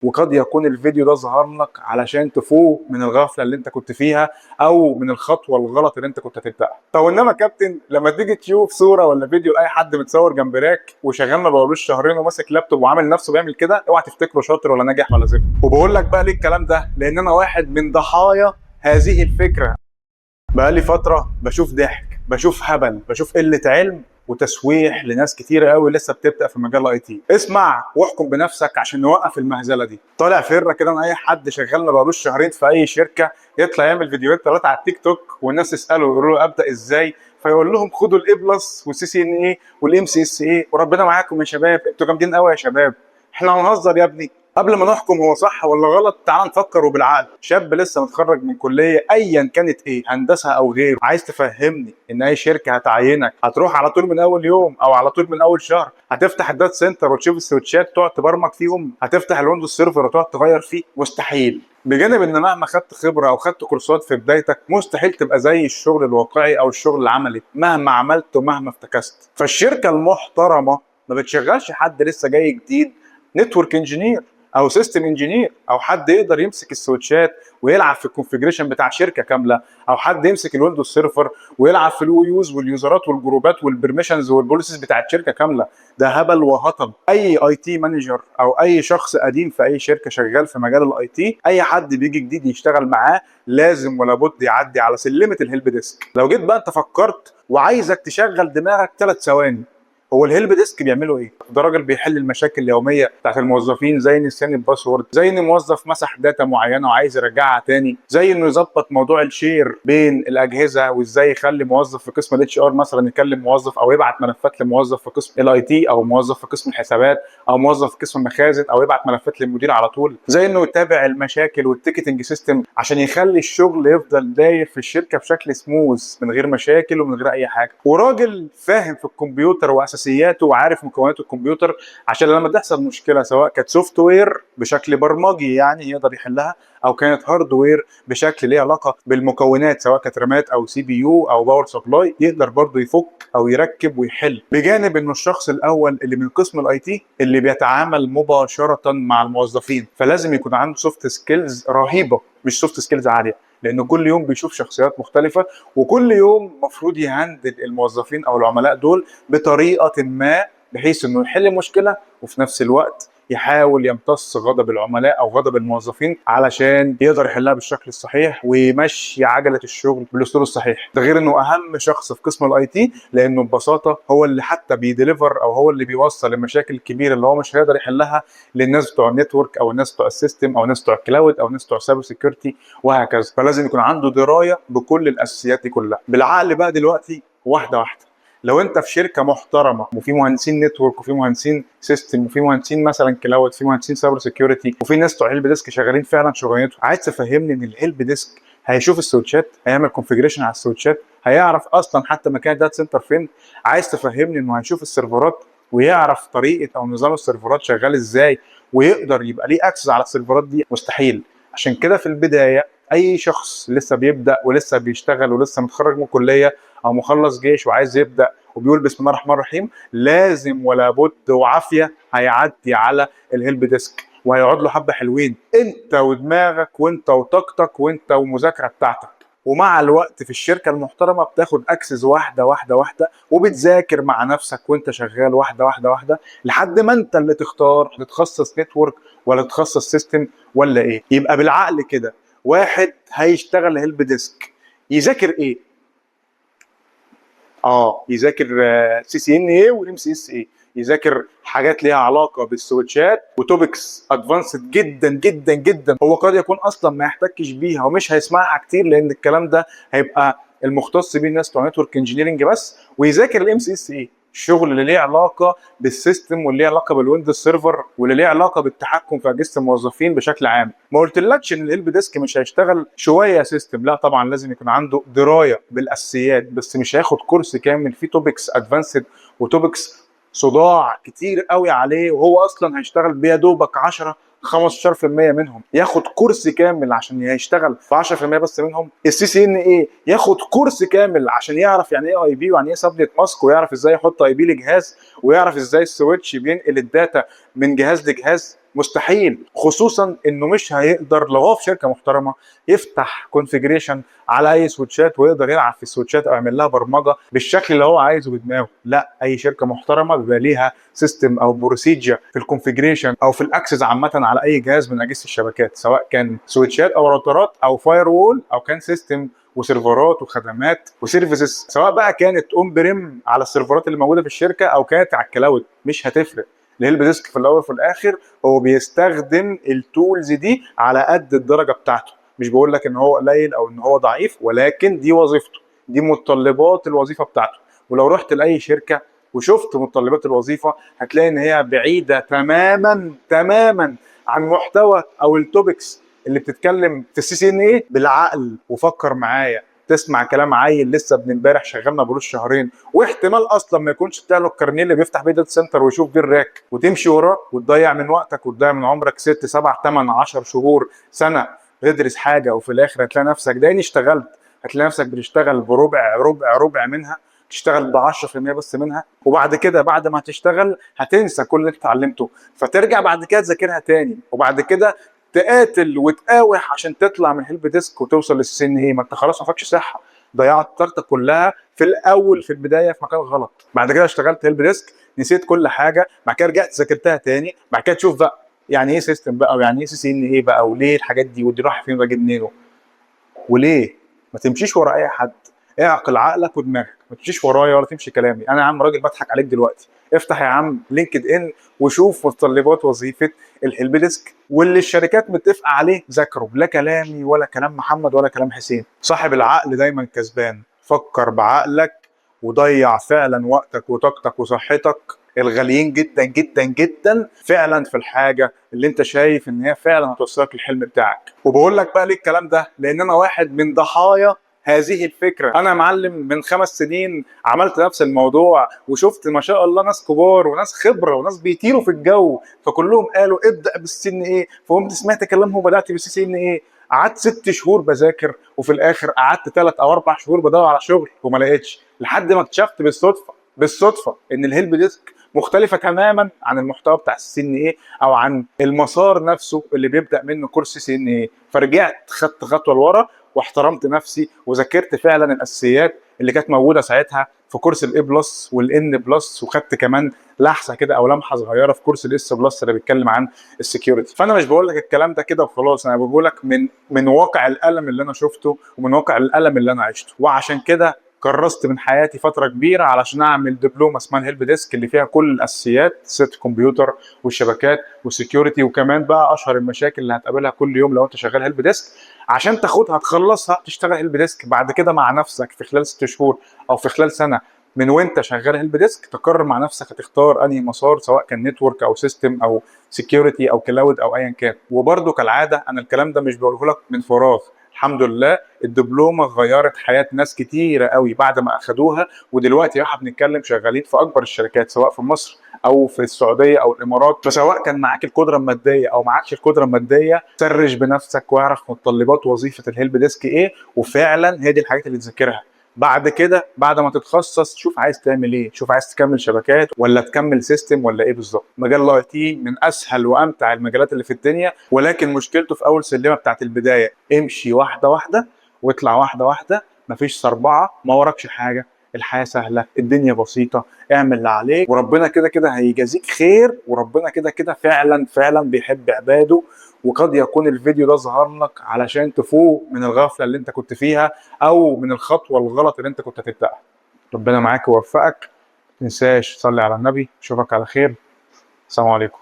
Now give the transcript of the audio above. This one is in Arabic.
وقد يكون الفيديو ده ظهر لك علشان تفوق من الغفله اللي انت كنت فيها او من الخطوه الغلط اللي انت كنت هتبداها. طب انما كابتن، لما تيجي تشوف صوره ولا فيديو لاي حد متصور جنب راك وشغال ما بقالوش شهرين وماسك لابتوب وعامل نفسه بيعمل كده، اوعى تفتكره شاطر ولا ناجح ولا زفت. وبقول لك بقى ليه الكلام ده؟ لان انا واحد من ضحايا هذه الفكره. بقالي فترة بشوف ضحك، بشوف هبل، بشوف قلة علم وتسويح لناس كتيرة قوي لسه بتبدأ في مجال الاي تي. اسمع واحكم بنفسك عشان نوقف المهزلة دي. طالع فره كده ان اي حد شغال ما بقالوش شهرين في اي شركة يطلع يعمل فيديوهات 3 على التيك توك والناس تسأله يقولوا له ابدأ ازاي، فيقول لهم خدوا الاي بلس والسي سي ان اي والام سي اس اي وربنا معاكم يا شباب، انتوا جامدين قوي يا شباب. احنا هنهزر يا ابني؟ قبل ما نحكم هو صح ولا غلط، تعال نفكر وبالعقل. شاب لسه متخرج من كليه ايا كانت ايه، هندسه او غيره، عايز تفهمني ان اي شركه هتعينك هتروح على طول من اول يوم او على طول من اول شهر هتفتح الداتا سنتر وتشوف السويتشات تقعد تبرمج فيهم، هتفتح الويندوز سيرفر وتقعد تغير فيه؟ مستحيل. بجانب ان مهما خدت خبره او خدت كورسات في بدايتك مستحيل تبقى زي الشغل الواقعي او الشغل العملي مهما عملت ومهما افتكست. فالشركه المحترمه ما بتشغلش حد لسه جاي جديد نتورك انجينير او سيستم انجينير او حد يقدر يمسك السويتشات ويلعب في الكونفيجريشن بتاع شركه كامله، او حد يمسك الويندوز سيرفر ويلعب في اليو يوز واليوزرات والجروبات والبرميشنز والبوليسيز بتاعت شركه كامله. ده هبل وهطل. اي اي تي مانجر او اي شخص قديم في اي شركه شغال في مجال الاي تي، اي حد بيجي جديد يشتغل معاه لازم ولا بد يعدي على سلمه الهيلب ديسك. لو جيت بقى انت فكرت وعايزك تشغل دماغك 3 ثواني، هو الهيلب ديسك بيعملوا ايه؟ ده راجل بيحل المشاكل اليوميه بتاعت الموظفين، زي نسيان الباسورد، زي ان موظف مسح داتا معينه وعايز يرجعها تاني، زي انه يظبط موضوع الشير بين الاجهزه، وازاي يخلي موظف في قسم الاتش ار مثلا يكلم موظف او يبعت ملفات لموظف في قسم الاي تي، او موظف في قسم الحسابات، او موظف في قسم المخازن، او يبعت ملفات للمدير على طول، زي انه يتابع المشاكل والتيكتنج سيستم عشان يخلي الشغل يفضل داير في الشركه بشكل سموث من غير مشاكل ومن غير اي حاجه. وراجل فاهم في الكمبيوتر واساسياته وعارف مكونات الكمبيوتر عشان لما تحصل مشكله سواء كانت سوفت وير بشكل برمجي يعني يقدر يحلها، او كانت هاردوير بشكل ليه علاقه بالمكونات سواء كانت رامات او سي بي يو او باور سبلاي، يقدر برضه يفك او يركب ويحل. بجانب انه الشخص الاول اللي من قسم الاي تي اللي بيتعامل مباشره مع الموظفين، فلازم يكون عنده سوفت سكيلز رهيبه مش سوفت سكيلز عاليه، لانه كل يوم بيشوف شخصيات مختلفه وكل يوم المفروض يهندل الموظفين او العملاء دول بطريقه ما بحيث انه يحل المشكله وفي نفس الوقت يحاول يمتص غضب العملاء او غضب الموظفين علشان يقدر يحلها بالشكل الصحيح ويمشي عجله الشغل بالاسلوب الصحيح. ده غير انه اهم شخص في قسم الاي تي، لانه ببساطه هو اللي حتى بيديليفر او هو اللي بيوصل المشاكل الكبيره اللي هو مش هيقدر يحلها للناس بتوع النتورك او الناس بتوع السيستم او الناس بتوع الكلاود او الناس بتوع السايبر سيكيورتي وهكذا. فلازم يكون عنده درايه بكل الاساسيات دي كلها. بالعقل بقى دلوقتي واحده واحده، لو انت في شركه محترمه وفي مهندسين نتورك وفي مهندسين سيستم وفي مهندسين مثلا كلاود، في مهندسين سايبر سيكيورتي، وفي ناس بتوع هيلب ديسك شغالين فعلا شغلانته، عايز تفهمني ان الهيلب ديسك هيشوف السويتشات، هيعمل كونفيجريشن على السويتشات، هيعرف اصلا حتى مكان الداتا سنتر فين؟ عايز تفهمني انه هيشوف السيرفرات ويعرف طريقه او نظام السيرفرات شغال ازاي ويقدر يبقى ليه اكسس على السيرفرات دي؟ مستحيل. عشان كده في البدايه اي شخص لسه بيبدا ولسه بيشتغل ولسه متخرج من كليه او مخلص جيش وعايز يبدا وبيقول بسم الله الرحمن الرحيم، لازم ولا بد وعافيه هيعدي على الهيلب ديسك وهيقعد له حبه حلوين انت ودماغك وانت وطاقتك وانت والمذاكره بتاعتك. ومع الوقت في الشركه المحترمه بتاخد اكسس واحده واحده واحده وبتذاكر مع نفسك وانت شغال واحده واحده واحده لحد ما انت اللي تختار هتتخصص نتورك ولا تتخصص سيستم ولا ايه. يبقى بالعقل كده، واحد هيشتغل هيلب ديسك يذاكر ايه؟ يذاكر سي سي ان اي وام سي اس اي، يذاكر حاجات ليها علاقه بالسويتشات وتوبكس ادفانسد جدا جدا جدا هو قد يكون اصلا ما يحتكش بيها ومش هيسمعها كتير لان الكلام ده هيبقى المختص بيه الناس بتوع نتورك انجينيرنج بس، ويذاكر الام سي اس اي، الشغل اللي ليه علاقه بالسيستم واللي ليه علاقه بالويندوز سيرفر واللي ليه علاقه بالتحكم في اجهزه الموظفين بشكل عام. ما قلتلكش ان الهيلب ديسك مش هيشتغل شويه سيستم، لا طبعا لازم يكون عنده درايه بالاساسيات، بس مش هياخد كورس كامل فيه توبكس ادفانسد وتوبكس صداع كتير قوي عليه وهو اصلا هيشتغل بيا دوبك 10 15% منهم. ياخد كورس كامل عشان يشتغل في 10% بس منهم. السي سي ان ايه ياخد كورس كامل عشان يعرف يعني ايه اي بي ويعني ايه سبنت ماسك ويعرف ازاي يحط اي بي لجهاز ويعرف ازاي السويتش بينقل الداتا من جهاز لجهاز؟ مستحيل، خصوصا انه مش هيقدر لو هو في شركه محترمه يفتح كونفيجريشن على اي سويتشات ويقدر يلعب في السويتشات او يعمل لها برمجه بالشكل اللي هو عايزه بدماغه. لا، اي شركه محترمه بيبقى ليها سيستم او بروسيجر في الكونفيجريشن او في الاكسس عامه على اي جهاز من اجهزه الشبكات، سواء كان سويتشات او راوترات او فاير وول او كان سيستم وسيرفرات وخدمات وسيرفيسز، سواء بقى كانت اون بريم على السيرفرات اللي موجوده في الشركه او كانت على الكلاود، مش هتفرق. الهيلب ديسك في الاول وفي الاخر هو بيستخدم التولز دي على قد الدرجه بتاعته. مش بقول لك ان هو قليل او ان هو ضعيف، ولكن دي وظيفته، دي متطلبات الوظيفه بتاعته. ولو رحت لاي شركه وشفت متطلبات الوظيفه هتلاقي ان هي بعيده تماما تماما عن محتوى او التوبكس اللي بتتكلم في السي سي ان ايه. بالعقل وفكر معايا، تسمع كلام عيل لسه ابن امبارح شغلنا بقاله شهرين، واحتمال اصلا ما يكونش طلع له الكارنيه اللي بيفتح بيه داتا سنتر ويشوف بيه الراك، وتمشي وراه وتضيع من وقتك وتضيع من عمرك 6 7 8 10 شهور سنه بتدرس حاجه، وفي الاخر هتلاقي نفسك داني اشتغلت، هتلاقي نفسك بتشتغل بربع ربع ربع منها، تشتغل ب 10% بس منها، وبعد كده بعد ما هتشتغل هتنسى كل اللي انت اتعلمته، فترجع بعد كده تذاكرها تاني، وبعد كده تقاتل وتقاوح عشان تطلع من هيلب ديسك وتوصل للسن ايه. ما انت خلاص ما فاكش صحه، ضيعت طاقتك كلها في الاول في البدايه في مكان غلط، بعد كده اشتغلت هيلب ديسك نسيت كل حاجه، بعد كده رجعت ذاكرتها تاني، بعد كده تشوف بقى يعني ايه سيستم بقى، ويعني ايه سي سي ان ايه بقى، وليه الحاجات دي، ودي رايحه فين واجي منين، وليه. ما تمشيش ورا اي حد، اعقل عقلك ودماغك، ما تمشيش ورايا ولا تمشي كلامي. انا يا عم راجل بضحك عليك دلوقتي، افتح يا عم لينكد ان وشوف متطلبات وظيفه الهيلب ديسك واللي الشركات متفقه عليه ذاكره، لا كلامي ولا كلام محمد ولا كلام حسين. صاحب العقل دايما كسبان، فكر بعقلك وضيع فعلا وقتك وطاقتك وصحتك الغاليين جدا جدا جدا فعلا في الحاجه اللي انت شايف ان هي فعلا هتوصلك للحلم بتاعك. وبقول لك بقى ليه الكلام ده؟ لان انا واحد من ضحايا هذه الفكره. انا معلم من 5 سنين عملت نفس الموضوع، وشفت ما شاء الله ناس كبار وناس خبره وناس بيطيروا في الجو، فكلهم قالوا ابدا بالسن ايه، فقمت سمعت كلامهم وبدات بالسي سي ان ايه. قعدت 6 شهور بذاكر، وفي الاخر قعدت 3 او 4 شهور بدور على شغل وما لقيتش، لحد ما اكتشفت بالصدفه ان الهيلب ديسك مختلفه تماما عن المحتوى بتاع السي ان ايه او عن المسار نفسه اللي بيبدا منه كورس سي ان ايه. فرجعت خدت خطوه لورا واحترمت نفسي وذاكرت فعلا الاساسيات اللي كانت موجوده ساعتها في كورس الاي بلس والان بلس، وخدت كمان لحظه كده او لمحه صغيره في كورس الاس بلس اللي بيتكلم عن السكيورتي. فانا مش بقول لك الكلام ده كده وخلاص، انا بقول لك من واقع الالم اللي انا شفته ومن واقع الالم اللي انا عشته. وعشان كده كرست من حياتي فتره كبيره علشان اعمل دبلومه اسمها الهيلب ديسك اللي فيها كل الاساسيات، سيت كمبيوتر والشبكات والسكيورتي، وكمان بقى اشهر المشاكل اللي هتقابلها كل يوم لو انت شغال هيلب ديسك، عشان تاخدها تخلصها تشتغل هيلب ديسك بعد كده مع نفسك في خلال 6 شهور او في خلال سنه من وانت شغال هيلب ديسك. تقرر مع نفسك هتختار انهي مسار، سواء كان نتورك او سيستم او سكيورتي او كلاود او ايا كان. وبرده كالعاده انا الكلام ده مش بقوله لك من فراغ، الحمد لله الدبلومه غيرت حياه ناس كتيره قوي بعد ما اخدوها، ودلوقتي احنا بنتكلم شغالين في اكبر الشركات سواء في مصر او في السعوديه او الامارات. فسواء كان معاك القدره الماديه او معاكش القدره الماديه، سرش بنفسك واعرف متطلبات وظيفه الهيلب ديسك ايه، وفعلا هي دي الحاجات اللي تذاكرها. بعد كده بعد ما تتخصص شوف عايز تعمل ايه، شوف عايز تكمل شبكات ولا تكمل سيستم ولا ايه بالظبط. مجال الاي تي من اسهل وامتع المجالات اللي في الدنيا، ولكن مشكلته في اول سلمه بتاعت البدايه. امشي واحده واحده واطلع واحده واحده، مفيش صربعه، ما وراكش حاجه، الحياه سهله، الدنيا بسيطه، اعمل اللي عليك وربنا كده كده هيجازيك خير، وربنا كده كده فعلا فعلا بيحب عباده. وقد يكون الفيديو ده ظهر لك علشان تفوق من الغفله اللي انت كنت فيها او من الخطوه الغلط اللي انت كنت هتبداها. ربنا معاك ويوفقك، ما تنساش تصلي على النبي. اشوفك على خير، السلام عليكم.